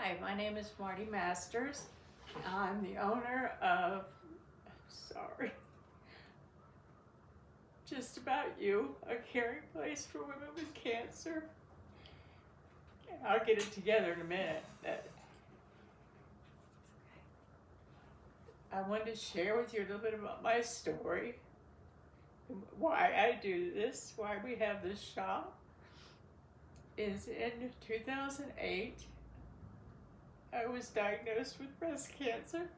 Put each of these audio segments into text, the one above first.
Hi, my name is Marty Masters. I'm the owner of, Just About You, a caring place for women with cancer. I'll get it together in a minute. I wanted to share with you a little bit about my story, why I do this, why we have this shop. Is in 2008, I was diagnosed with breast cancer.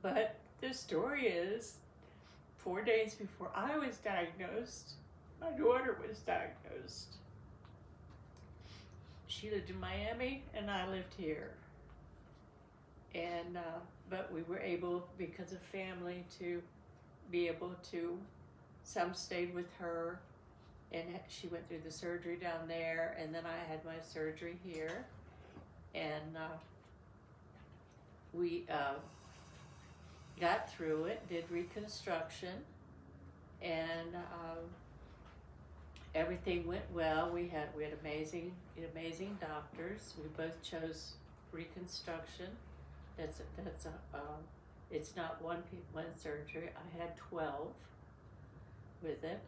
But the story is, 4 days before I was diagnosed, my daughter was diagnosed. She lived in Miami and I lived here. And but we were able, because of family, to be able to, some stayed with her, and she went through the surgery down there, and then I had my surgery here. And we got through it, did reconstruction, and everything went well. We had amazing doctors. We both chose reconstruction. It's not one surgery. I had 12 with it,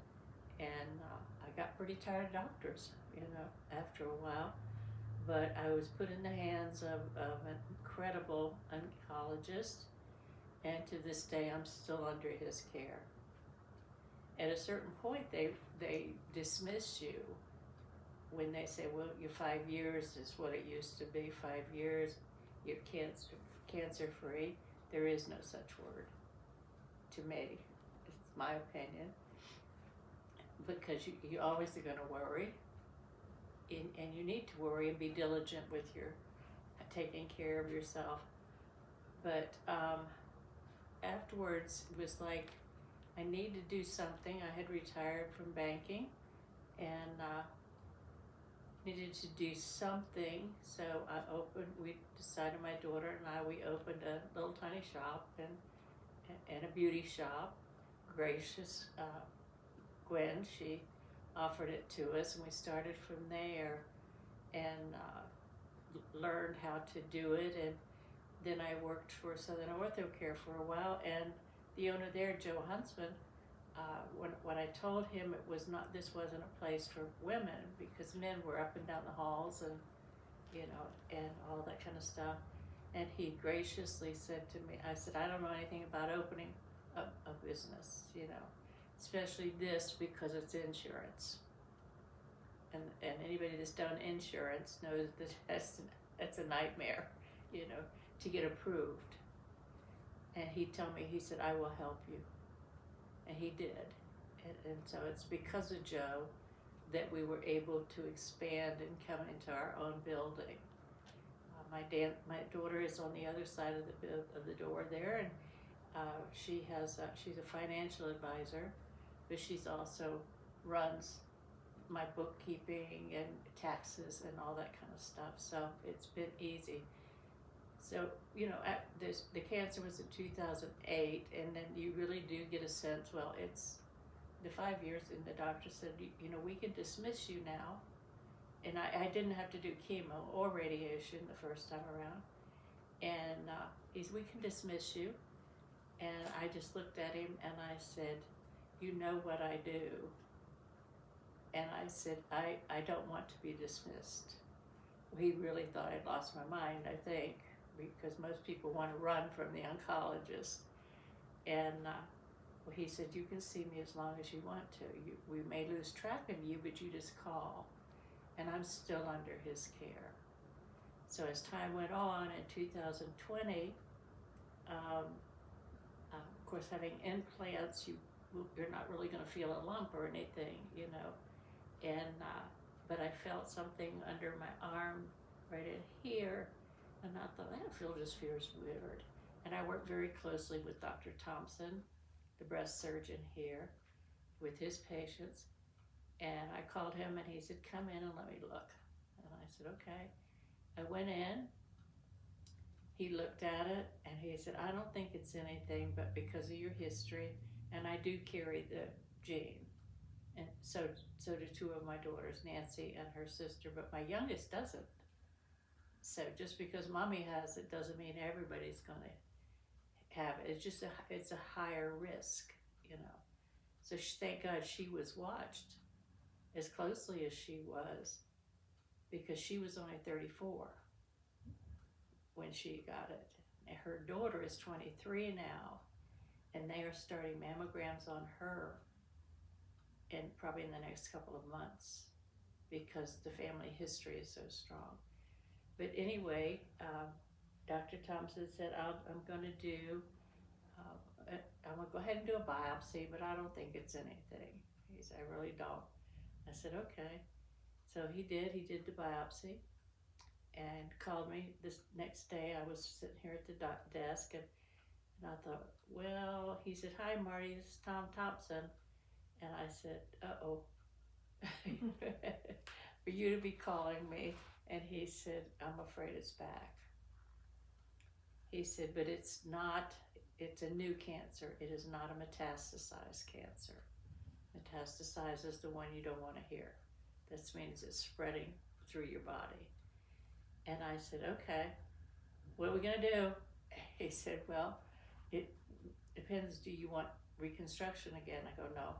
and I got pretty tired of doctors, after a while. But I was put in the hands of an incredible oncologist, and to this day I'm still under his care. At a certain point, they dismiss you when they say, well, your 5 years is what it used to be. 5 years, you're cancer free. There is no such word to me. It's my opinion, because you always are going to worry, and you need to worry and be diligent with your taking care of yourself. But afterwards, it was like I needed to do something. I had retired from banking and needed to do something. So we decided, my daughter and I, we opened a little tiny shop and a beauty shop. Gracious Gwen, she offered it to us, and we started from there and learned how to do it. And then I worked for Southern Ortho Care for a while, and the owner there, Joe Huntsman, when I told him this wasn't a place for women, because men were up and down the halls and and all that kind of stuff, and he graciously said to me, I said, I don't know anything about opening a business, especially this, because it's insurance, and anybody that's done insurance knows that that's a nightmare, to get approved. And he told me, he said, I will help you. And he did. And so it's because of Joe that we were able to expand and come into our own building. My daughter is on the other side of the door there, and she's a financial advisor, but she's also runs my bookkeeping and taxes and all that kind of stuff. So it's been easy. So, the cancer was in 2008, and then you really do get a sense, well, it's the 5 years, and the doctor said, we can dismiss you now. And I didn't have to do chemo or radiation the first time around. And he said, we can dismiss you. And I just looked at him and I said, you know what I do. And I said, I don't want to be dismissed. He really thought I'd lost my mind, I think, because most people want to run from the oncologist. And he said, you can see me as long as you want to. We may lose track of you, but you just call. And I'm still under his care. So as time went on, in 2020, of course, having implants, you're not really going to feel a lump or anything, And but I felt something under my arm, right in here, and I thought, that just feels weird. And I worked very closely with Dr. Thompson, the breast surgeon here, with his patients. And I called him and he said, come in and let me look. And I said, okay. I went in, he looked at it, and he said, I don't think it's anything, but because of your history, and I do carry the gene. And so do two of my daughters, Nancy and her sister, but my youngest doesn't. So just because mommy has it doesn't mean everybody's going to have it. It's a higher risk, you know. So thank God she was watched as closely as she was, because she was only 34 when she got it. And her daughter is 23 now, and they are starting mammograms on her probably in the next couple of months, because the family history is so strong. But anyway, Dr. Thompson said, I'm going to do, I'm going to go ahead and do a biopsy, but I don't think it's anything. He said, I really don't. I said, okay. So he did the biopsy and called me this next day. I was sitting here at the desk, and I thought, well, he said, hi, Marty, this is Tom Thompson. And I said, uh-oh, for you to be calling me. And he said, I'm afraid it's back. He said, but it's a new cancer. It is not a metastasized cancer. Metastasized is the one you don't want to hear. That means it's spreading through your body. And I said, okay, what are we going to do? He said, well, it depends. Do you want reconstruction again? I go, no,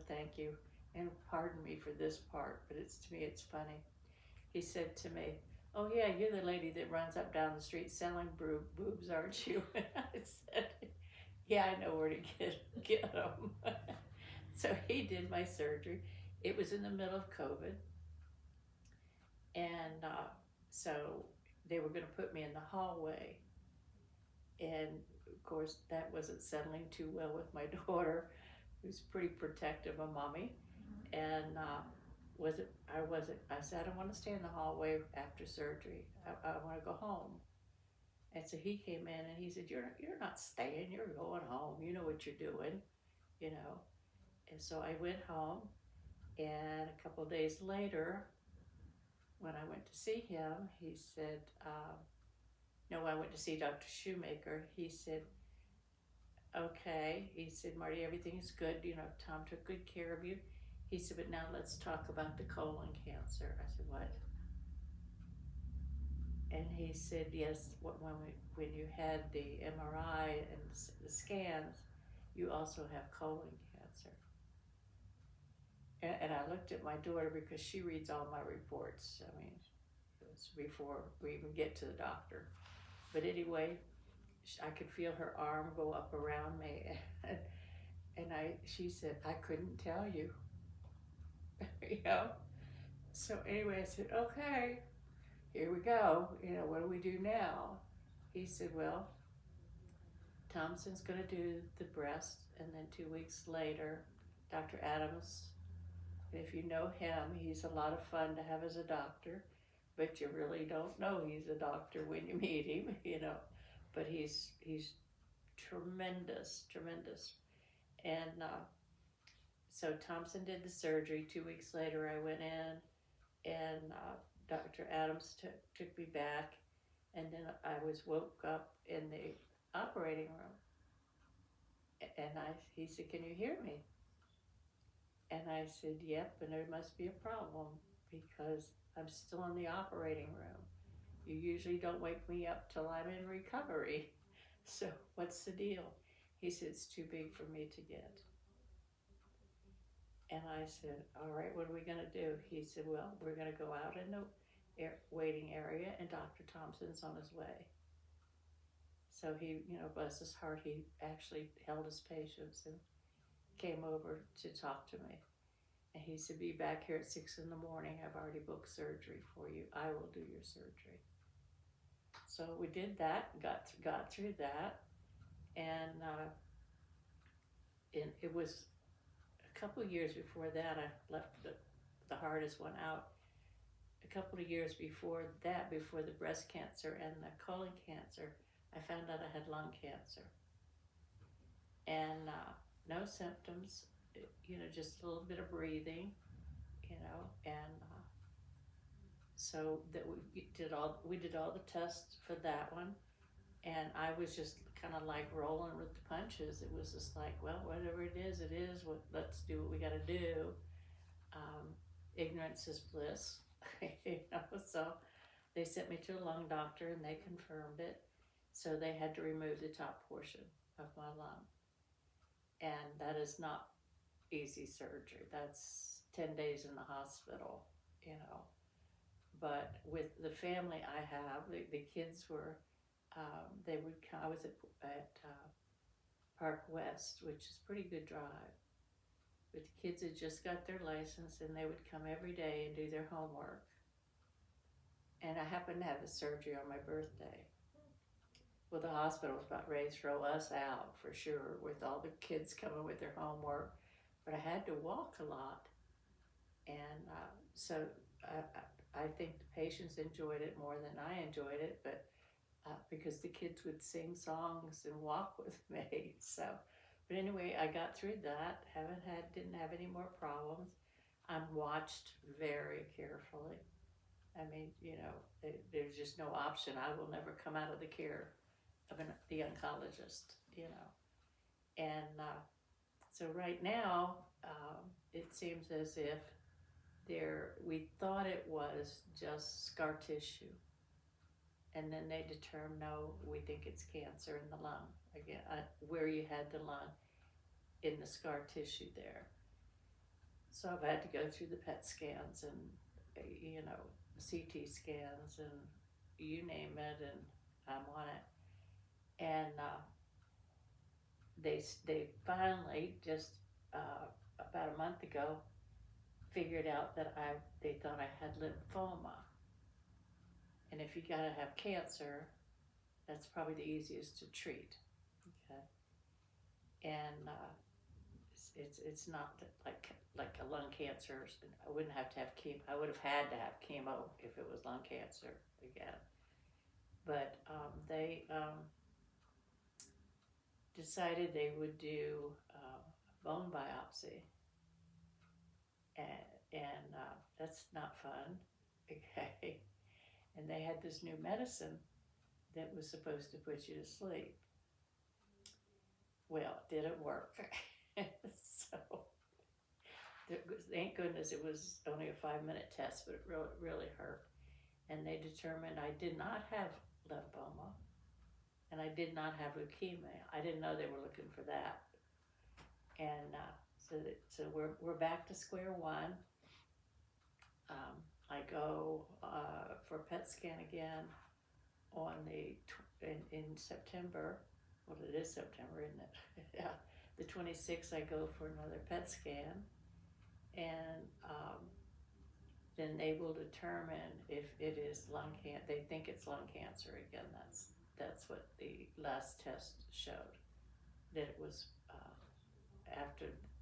thank you. And pardon me for this part, but to me, it's funny. He said to me, oh yeah, you're the lady that runs up down the street selling boobs, aren't you? And I said, yeah, I know where to get them. So he did my surgery. It was in the middle of COVID. And so they were going to put me in the hallway. And of course, that wasn't settling too well with my daughter, who's pretty protective of mommy. And I said, I don't want to stay in the hallway after surgery. I want to go home. And so he came in and he said, you're not staying, you're going home. You know what you're doing, you know. And so I went home, and a couple of days later, when I went to see him, he said, no, I went to see Dr. Shoemaker. He said, okay. He said, Marty, everything's good. You know, Tom took good care of you. He said, but now let's talk about the colon cancer. I said, what? And he said, yes, when you had the MRI and the scans, you also have colon cancer. And I looked at my daughter, because she reads all my reports. I mean, it was before we even get to the doctor. But anyway, I could feel her arm go up around me. And she said, I couldn't tell you. You know? So anyway, I said, okay, here we go. You know, what do we do now? He said, well, Thompson's going to do the breast, and then 2 weeks later, Dr. Adams. And if you know him, he's a lot of fun to have as a doctor, but you really don't know he's a doctor when you meet him, you know. But he's tremendous. And so Thompson did the surgery. 2 weeks later, I went in, and Dr. Adams took me back, and then I was woke up in the operating room. And he said, can you hear me? And I said, yep, and there must be a problem, because I'm still in the operating room. You usually don't wake me up till I'm in recovery. So what's the deal? He said, it's too big for me to get. And I said, all right, what are we going to do? He said, well, we're going to go out in the waiting area, and Dr. Thompson's on his way. So he, you know, bless his heart, he actually held his patience and came over to talk to me. And he said, be back here at 6 in the morning. I've already booked surgery for you. I will do your surgery. So we did that, got through that. And it was a couple of years before that, I left the hardest one out. A couple of years before that, before the breast cancer and the colon cancer, I found out I had lung cancer. And no symptoms, you know, just a little bit of breathing, you know, and so that we did all the tests for that one, and I was just kind of like rolling with the punches. It was just like, well, whatever it is, let's do what we got to do. Ignorance is bliss, you know. So they sent me to a lung doctor and they confirmed it. So they had to remove the top portion of my lung. And that is not easy surgery. That's 10 days in the hospital, you know. But with the family I have, the kids were, they would come. I was at Park West, which is a pretty good drive. But the kids had just got their license and they would come every day and do their homework. And I happened to have the surgery on my birthday. Well, the hospital was about ready to throw us out for sure, with all the kids coming with their homework. But I had to walk a lot. And so I think the patients enjoyed it more than I enjoyed it, but because the kids would sing songs and walk with me. So, but anyway, I got through that. Didn't have any more problems. I'm watched very carefully. I mean, you know, there's just no option. I will never come out of the care of the oncologist, you know. And so right now, it seems as if we thought it was just scar tissue. And then they determined, no, we think it's cancer in the lung. Again, where you had the lung, in the scar tissue there. So I've had to go through the PET scans and, you know, CT scans and you name it, and I'm on it. And they finally just about a month ago figured out that they thought I had lymphoma. And if you gotta have cancer, that's probably the easiest to treat. Okay. And it's not like a lung cancer. I wouldn't have to have chemo. I would have had to have chemo if it was lung cancer again. But they decided they would do a bone biopsy, and that's not fun. Okay. And they had this new medicine that was supposed to put you to sleep. Well, it didn't work. So, thank goodness it was only a 5-minute test, but it really hurt. And they determined I did not have lymphoma, and I did not have leukemia. I didn't know they were looking for that. And so we're back to square one. I go for a PET scan again in September. Well, it is September, isn't it? Yeah. The 26th, I go for another PET scan, and then they will determine if it is lung cancer. They think it's lung cancer again. That's what the last test showed. That it was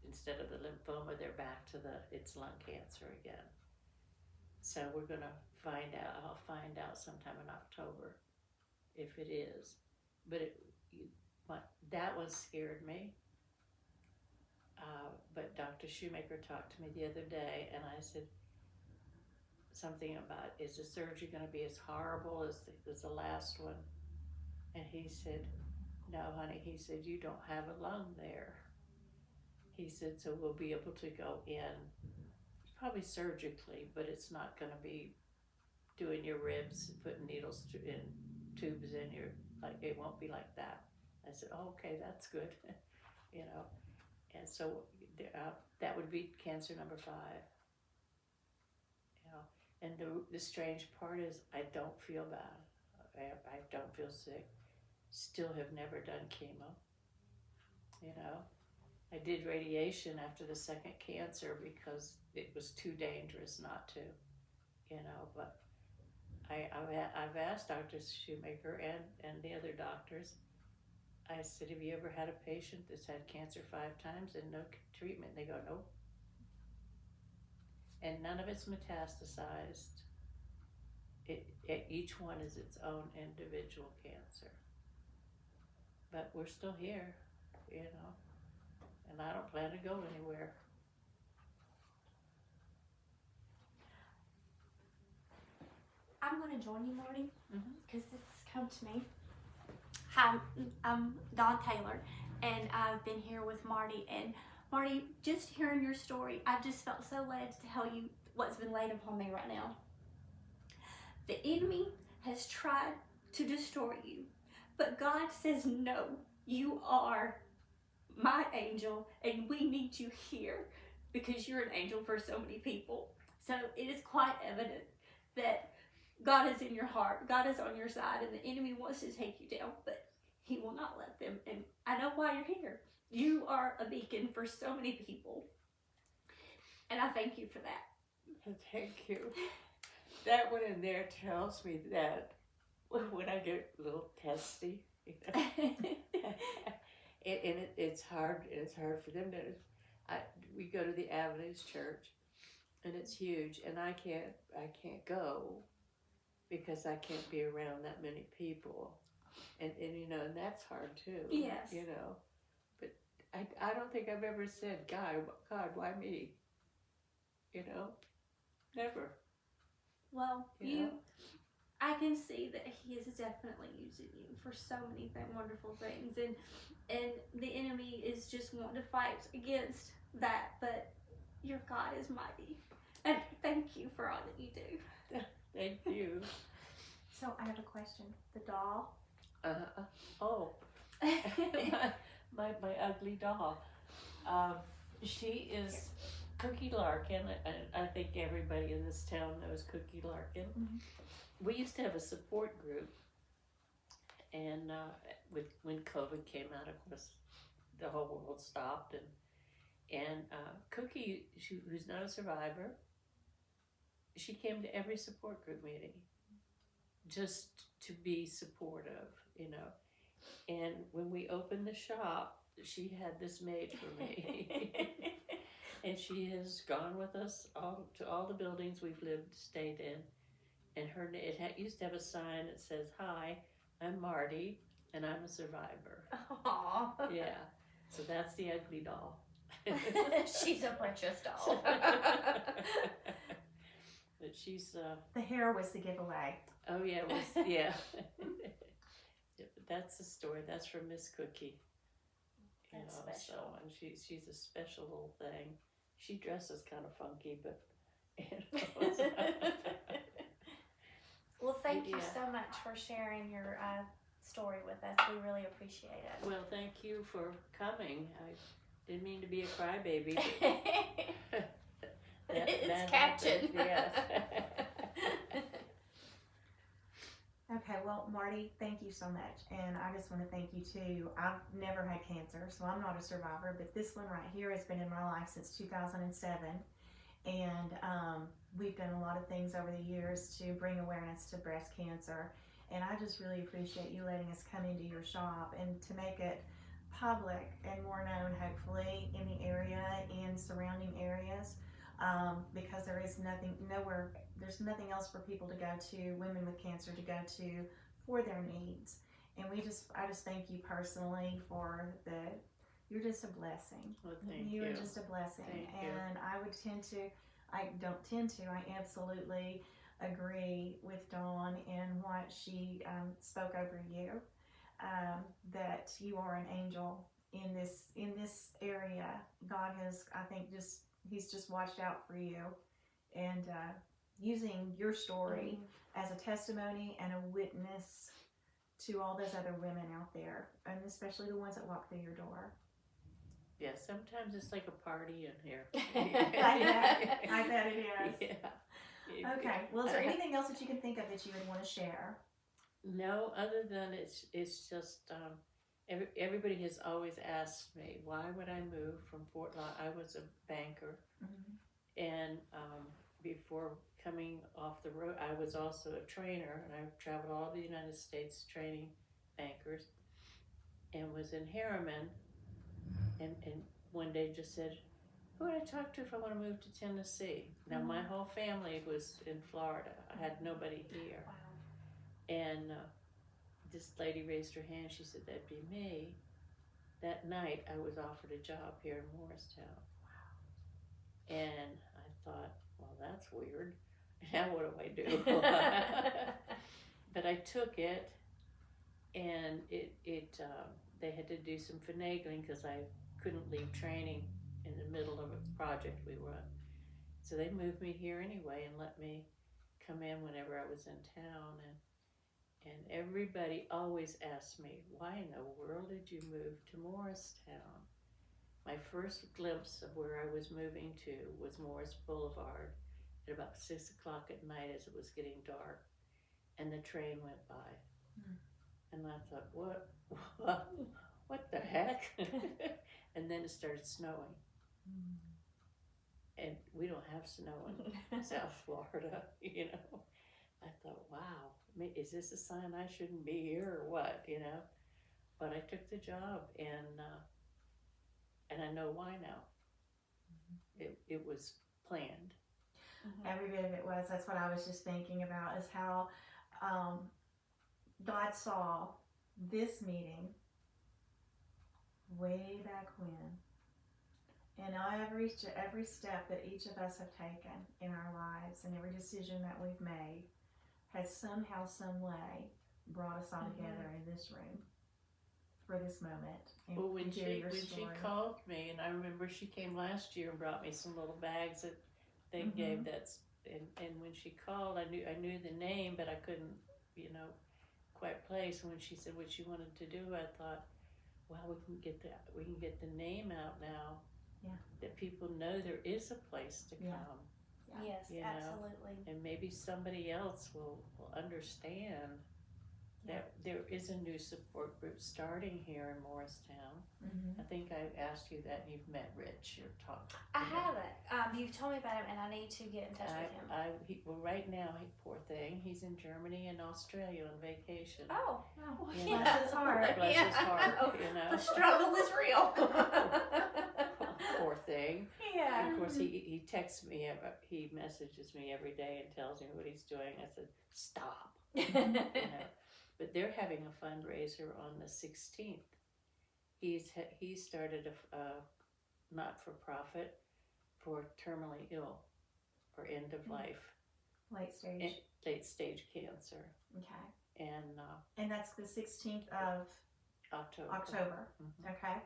instead of the lymphoma, they're back to it's lung cancer again. So we're gonna find out. I'll find out sometime in October if it is. But that one scared me. But Dr. Shoemaker talked to me the other day, and I said something about, is the surgery going to be as horrible as the last one? And he said, no, honey. He said, you don't have a lung there. He said, so we'll be able to go in, probably surgically, but it's not going to be doing your ribs and putting needles in tubes in your, like, it won't be like that. I said, oh, okay, that's good. You know. And so that would be cancer number 5. You know, and the strange part is I don't feel bad. I don't feel sick. Still have never done chemo. You know, I did radiation after the second cancer because it was too dangerous not to. You know, but I've asked Dr. Shoemaker and the other doctors. I said, have you ever had a patient that's had cancer 5 times and no treatment? And they go, nope. And none of it's metastasized. Each one is its own individual cancer. But we're still here, you know, and I don't plan to go anywhere. I'm going to join you, Marty, because this has come to me. Hi, I'm Dawn Taylor, and I've been here with Marty. And Marty, just hearing your story, I just felt so led to tell you what's been laid upon me right now. The enemy has tried to destroy you, but God says, no, you are my angel, and we need you here because you're an angel for so many people. So it is quite evident that God is in your heart, God is on your side, and the enemy wants to take you down, but he will not let them. And I know why you're here. You are a beacon for so many people, and I thank you for that. Thank you. That one in there tells me that when I get a little testy, you know, it's hard. It's hard for them to. We go to the Adventist church, and it's huge, and I can't go because I can't be around that many people, and you know, and that's hard too. Yes. You know, but I don't think I've ever said, God, why me? You know, never. Well, You know? I can see that he is definitely using you for so many wonderful things, and the enemy is just wanting to fight against that, but your God is mighty, and thank you for all that you do. Thank you. So I have a question. The doll. Oh, my ugly doll. She is Cookie Larkin. I think everybody in this town knows Cookie Larkin. Mm-hmm. We used to have a support group, and when COVID came out, of course, the whole world stopped, and Cookie, who's not a survivor, she came to every support group meeting, just to be supportive, you know. And when we opened the shop, she had this made for me. And she has gone with us to all the buildings we've stayed in. And it used to have a sign that says, "Hi, I'm Marty, and I'm a survivor." Aww. Yeah, so that's the ugly doll. She's a precious doll. But she's The hair was the giveaway. oh yeah, it was, yeah. Yeah, but that's the story. That's from Miss Cookie. You That's know, special. So, and she's a special little thing. She dresses kind of funky, but you know. Well, thank you Yeah. so much for sharing your story with us. We really appreciate it. Well, thank you for coming. I didn't mean to be a crybaby, but It's catching. Yes. Okay, well, Marty, thank you so much. And I just want to thank you too. I've never had cancer, so I'm not a survivor, but this one right here has been in my life since 2007. And we've done a lot of things over the years to bring awareness to breast cancer. And I just really appreciate you letting us come into your shop and to make it public and more known, hopefully, in the area and surrounding areas. Because there is there's nothing else for people to go to, women with cancer to go to for their needs. And I just thank you personally for you're just a blessing. Well, thank You you. are just a blessing. Thank you. And I absolutely agree with Dawn in what she spoke over you, that you are an angel in this area. God has, I think, He's just watched out for you, and using your story as a testimony and a witness to all those other women out there, and especially the ones that walk through your door. Yeah, sometimes it's like a party in here. I bet it is. Yeah. Okay, well, is there anything else that you can think of that you would want to share? No, other than it's just everybody has always asked me, why would I move from Fort Lauderdale? I was a banker, and before coming off the road, I was also a trainer, and I've traveled all the United States training bankers, and was in Harriman, and one day just said, who would I talk to if I want to move to Tennessee? Now, my whole family was in Florida. I had nobody here. Wow. And this lady raised her hand. She said, that'd be me. That night, I was offered a job here in Morristown. Wow. And I thought, well, that's weird. Now what do I do? But I took it, and they had to do some finagling because I couldn't leave training in the middle of a project we were on. So they moved me here anyway and let me come in whenever I was in town, and everybody always asked me, why in the world did you move to Morristown? My first glimpse of where I was moving to was Morris Boulevard at about 6 o'clock at night as it was getting dark, and the train went by. And I thought, what the heck? And then it started snowing. And we don't have snow in South Florida, you know. I thought, wow, is this a sign I shouldn't be here or what, you know? But I took the job, and I know why now. It was planned. Every bit of it was. That's what I was just thinking about, is how God saw this meeting way back when. And every step that each of us have taken in our lives, and every decision that we've made has somehow, some way brought us all together in this room for this moment. And Well, when to hear your she story. called me, and I remember she came last year and brought me some little bags that they gave. And when she called, I knew the name, but I couldn't, you know, quite place. And when she said what she wanted to do, I thought, wow, we can get the name out now. Yeah. That people know there is a place to come. Yeah. Yes, You know, absolutely. And maybe somebody else will understand that there is a new support group starting here in Morristown. I think I asked you that, and you've met Rich or talked. I haven't. You've told me about him, and I need to get in touch with him. Well, right now, poor thing, he's in Germany and Australia on vacation. Oh, You know, Bless his heart. Bless his heart, you know. The struggle is real. Poor thing. Yeah. And of course, he texts me, he messages me every day and tells me what he's doing. I said, stop. You know. But they're having a fundraiser on the 16th. He started a not-for-profit for terminally ill or end of life. Late stage cancer. Okay. And And that's the 16th of October. Okay.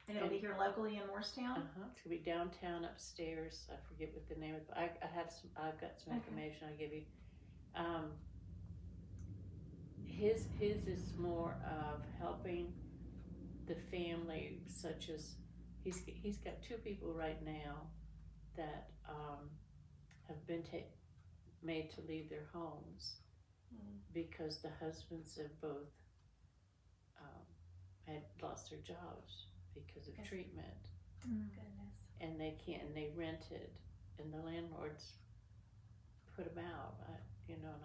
And it'll be here locally in Morristown? It's gonna be downtown upstairs. I forget what the name of it. I've got some information I'll give you. His is more of helping the family, such as he's got 2 people right now that have been made to leave their homes because the husbands have both had lost their jobs because of treatment. Goodness. And they rented, and the landlords put them out, you know.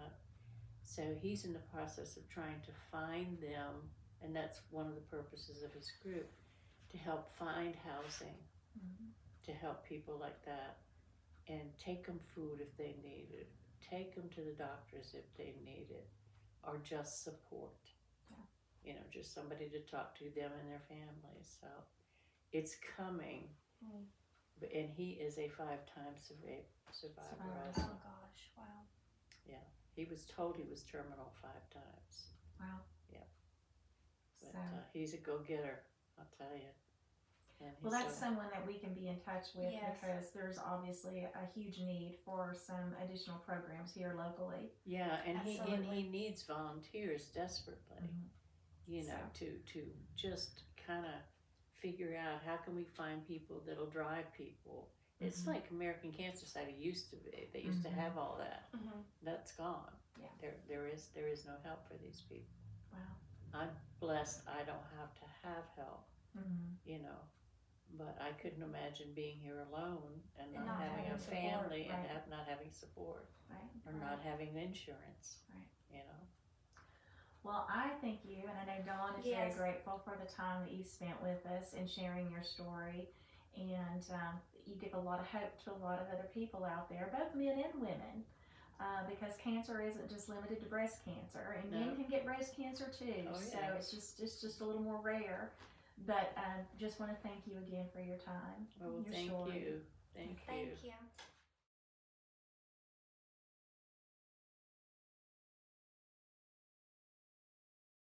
So he's in the process of trying to find them, and that's one of the purposes of his group, to help find housing, to help people like that, and take them food if they need it, take them to the doctors if they need it, or just support. You know, just somebody to talk to them and their families. So it's coming. And he is a 5-time survivor also. Oh gosh, wow. Yeah, he was told he was terminal 5 times. Wow. Yeah. But So. he's a go-getter, I'll tell you. And Well, that's someone that we can be in touch with, Yes. because there's obviously a huge need for some additional programs here locally. Yeah, and Absolutely. he needs volunteers desperately. You know, to just kind of figure out how can we find people that'll drive people. It's like American Cancer Society used to be. They used to have all that. That's gone. Yeah. There is no help for these people. Wow. I'm blessed I don't have to have help, you know, but I couldn't imagine being here alone and not having a family and not having support, or not having insurance, you know. Well, I thank you, and I know Dawn is very grateful for the time that you spent with us and sharing your story. And you give a lot of hope to a lot of other people out there, both men and women, because cancer isn't just limited to breast cancer, and men can get breast cancer too. Oh, So yeah. it's just a little more rare. But just want to thank you again for your time. Well, your thank story. you. Thank you. Thank you.